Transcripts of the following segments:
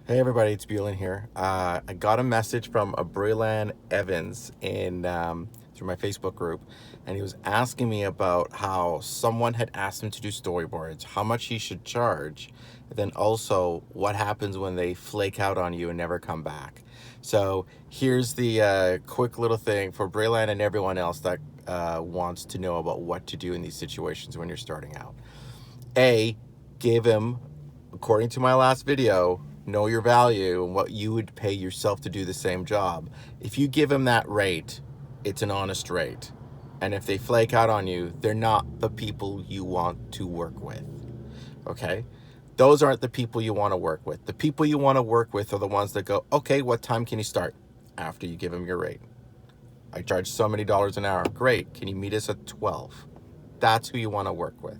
Hey everybody, it's Buelan here. I got a message from Abrilan Evans through my Facebook group, and he was asking me about how someone had asked him to do storyboards, how much he should charge, and then also what happens when they flake out on you and never come back. So here's the quick little thing for Abrilan and everyone else that wants to know about what to do in these situations when you're starting out. A, give him, according to my last video, know your value and what you would pay yourself to do the same job. If you give them that rate, it's an honest rate. And if they flake out on you, they're not the people you want to work with. Okay? Those aren't the people you want to work with. The people you want to work with are the ones that go, okay, what time can you start? After you give them your rate. I charge so many dollars an hour. Great. Can you meet us at 12? That's who you want to work with.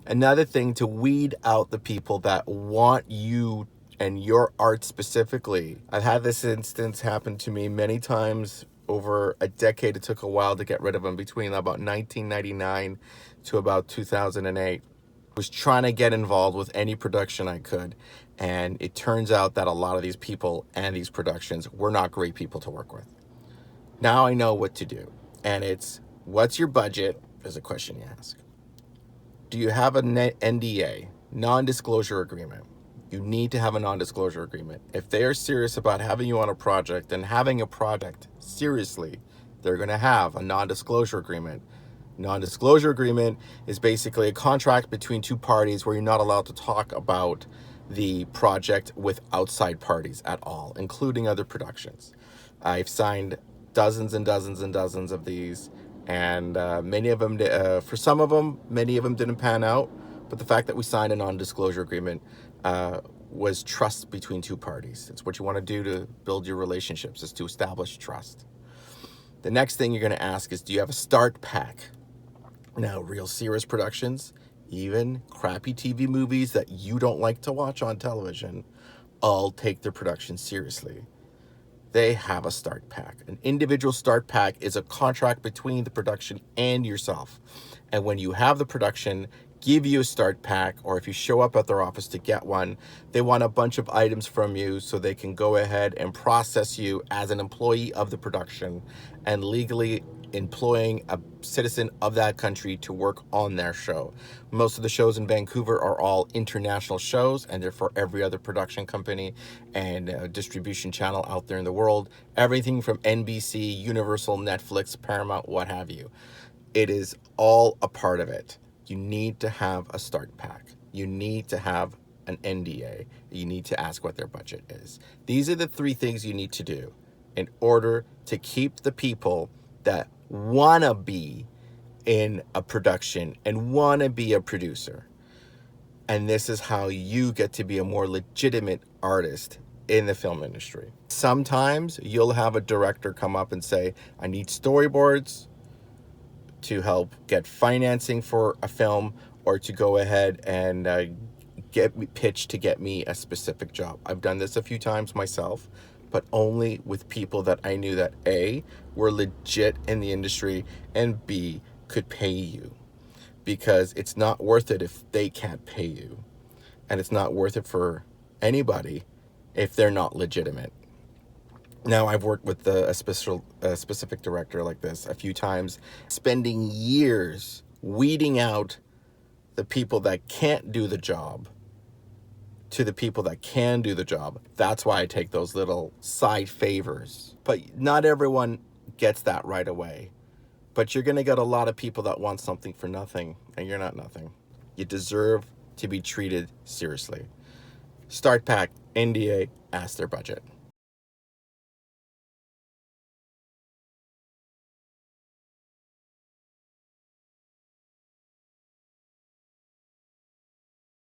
Another thing, to weed out the people that want you and your art specifically. I've had this instance happen to me many times over a decade. It took a while to get rid of them, between about 1999 to about 2008. I was trying to get involved with any production I could, and it turns out that a lot of these people and these productions were not great people to work with. Now I know what to do, and it's, what's your budget is a question you ask. Do you have an NDA, non-disclosure agreement? You need to have a non-disclosure agreement. If they are serious about having you on a project and having a project seriously, they're going to have a non-disclosure agreement. Non-disclosure agreement is basically a contract between two parties where you're not allowed to talk about the project with outside parties at all, including other productions. I've signed dozens and dozens and dozens of these, and many of them, for some of them, many of them didn't pan out. But the fact that we signed a non-disclosure agreement was trust between two parties. It's what you want to do to build your relationships, is to establish trust. The next thing you're going to ask is, do you have a start pack? Now, real serious productions, even crappy TV movies that you don't like to watch on television, all take their production seriously. They have a start pack. An individual start pack is a contract between the production and yourself. And when you have the production give you a start pack, or if you show up at their office to get one, they want a bunch of items from you so they can go ahead and process you as an employee of the production and legally employing a citizen of that country to work on their show. Most of the shows in Vancouver are all international shows, and they're for every other production company and distribution channel out there in the world. Everything from NBC, Universal, Netflix, Paramount, what have you. It is all a part of it. You need to have a start pack. You need to have an NDA. You need to ask what their budget is. These are the three things you need to do in order to keep the people that want to be in a production and want to be a producer. And this is how you get to be a more legitimate artist in the film industry. Sometimes you'll have a director come up and say, I need storyboards to help get financing for a film, or to go ahead and get me pitched to get me a specific job. I've done this a few times myself, but only with people that I knew that A, were legit in the industry, and B, could pay you. Because it's not worth it if they can't pay you. And it's not worth it for anybody if they're not legitimate. Now, I've worked with a specific director like this a few times, spending years weeding out the people that can't do the job to the people that can do the job. That's why I take those little side favors. But not everyone gets that right away. But you're going to get a lot of people that want something for nothing, and you're not nothing. You deserve to be treated seriously. Start pack, NDA, ask their budget.